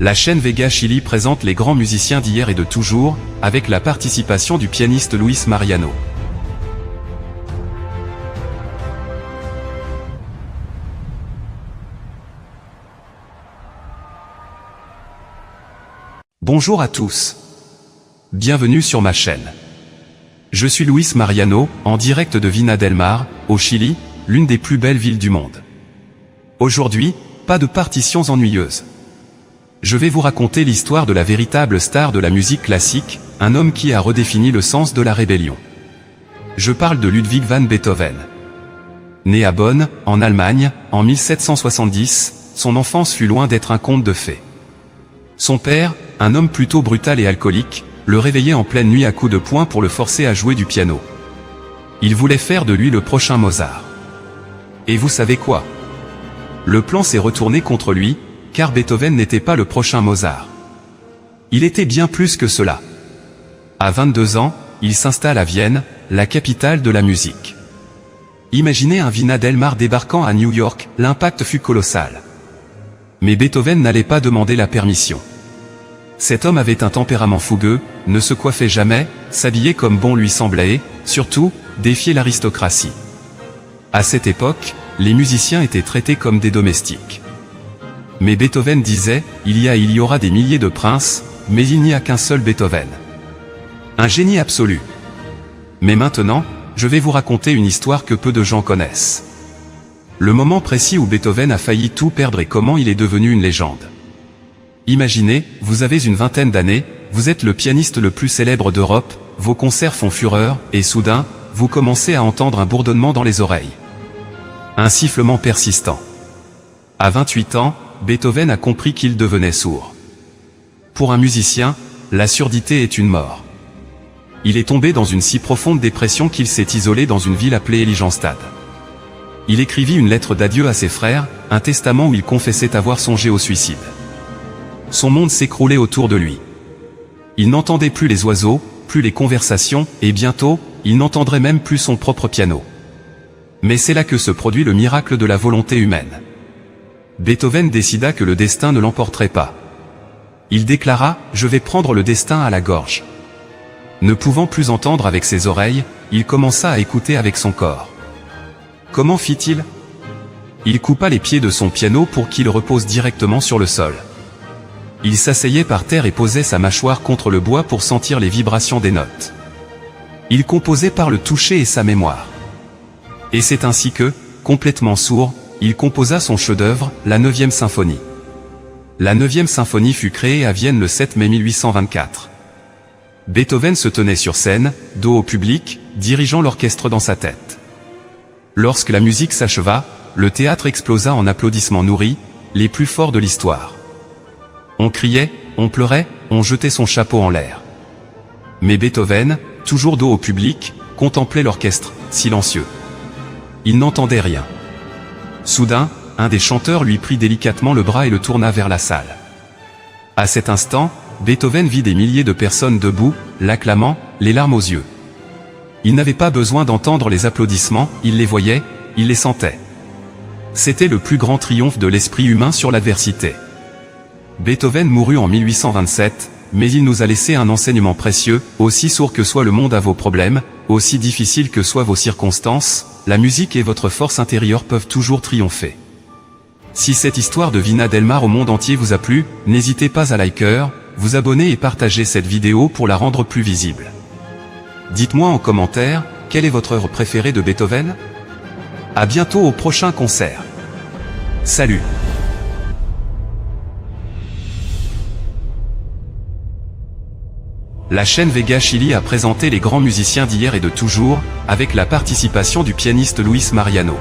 La chaîne Vega Chili présente les grands musiciens d'hier et de toujours, avec la participation du pianiste Luis Mariano. Bonjour à tous. Bienvenue sur ma chaîne. Je suis Luis Mariano, en direct de Vina del Mar, au Chili, l'une des plus belles villes du monde. Aujourd'hui, pas de partitions ennuyeuses. Je vais vous raconter l'histoire de la véritable star de la musique classique, un homme qui a redéfini le sens de la rébellion. Je parle de Ludwig van Beethoven. Né à Bonn, en Allemagne, en 1770, son enfance fut loin d'être un conte de fées. Son père, un homme plutôt brutal et alcoolique, le réveillait en pleine nuit à coups de poing pour le forcer à jouer du piano. Il voulait faire de lui le prochain Mozart. Et vous savez quoi? Le plan s'est retourné contre lui, car Beethoven n'était pas le prochain Mozart. Il était bien plus que cela. À 22 ans, il s'installe à Vienne, la capitale de la musique. Imaginez un Vina del Mar débarquant à New York, l'impact fut colossal. Mais Beethoven n'allait pas demander la permission. Cet homme avait un tempérament fougueux, ne se coiffait jamais, s'habillait comme bon lui semblait et, surtout, défiait l'aristocratie. À cette époque, les musiciens étaient traités comme des domestiques. Mais Beethoven disait, il y aura des milliers de princes, mais il n'y a qu'un seul Beethoven. Un génie absolu. Mais maintenant, je vais vous raconter une histoire que peu de gens connaissent. Le moment précis où Beethoven a failli tout perdre et comment il est devenu une légende. Imaginez, vous avez une vingtaine d'années, vous êtes le pianiste le plus célèbre d'Europe, vos concerts font fureur, et soudain, vous commencez à entendre un bourdonnement dans les oreilles. Un sifflement persistant. À 28 ans, Beethoven a compris qu'il devenait sourd. Pour un musicien, la surdité est une mort. Il est tombé dans une si profonde dépression qu'il s'est isolé dans une ville appelée Heiligenstadt. Il écrivit une lettre d'adieu à ses frères, un testament où il confessait avoir songé au suicide. Son monde s'écroulait autour de lui. Il n'entendait plus les oiseaux, plus les conversations, et bientôt, il n'entendrait même plus son propre piano. Mais c'est là que se produit le miracle de la volonté humaine. Beethoven décida que le destin ne l'emporterait pas. Il déclara « Je vais prendre le destin à la gorge ». Ne pouvant plus entendre avec ses oreilles, il commença à écouter avec son corps. Comment fit-il? Il coupa les pieds de son piano pour qu'il repose directement sur le sol. Il s'asseyait par terre et posait sa mâchoire contre le bois pour sentir les vibrations des notes. Il composait par le toucher et sa mémoire. Et c'est ainsi que, complètement sourd, il composa son chef-d'œuvre, la 9e symphonie. La 9e symphonie fut créée à Vienne le 7 mai 1824. Beethoven se tenait sur scène, dos au public, dirigeant l'orchestre dans sa tête. Lorsque la musique s'acheva, le théâtre explosa en applaudissements nourris, les plus forts de l'histoire. On criait, on pleurait, on jetait son chapeau en l'air. Mais Beethoven, toujours dos au public, contemplait l'orchestre, silencieux. Il n'entendait rien. Soudain, un des chanteurs lui prit délicatement le bras et le tourna vers la salle. À cet instant, Beethoven vit des milliers de personnes debout, l'acclamant, les larmes aux yeux. Il n'avait pas besoin d'entendre les applaudissements, il les voyait, il les sentait. C'était le plus grand triomphe de l'esprit humain sur l'adversité. Beethoven mourut en 1827, mais il nous a laissé un enseignement précieux, aussi sourd que soit le monde à vos problèmes, aussi difficile que soient vos circonstances, la musique et votre force intérieure peuvent toujours triompher. Si cette histoire de Vina del Mar au monde entier vous a plu, n'hésitez pas à liker, vous abonner et partager cette vidéo pour la rendre plus visible. Dites-moi en commentaire, quelle est votre œuvre préférée de Beethoven? À bientôt au prochain concert. Salut! La chaîne Vega Chili a présenté les grands musiciens d'hier et de toujours, avec la participation du pianiste Luis Mariano.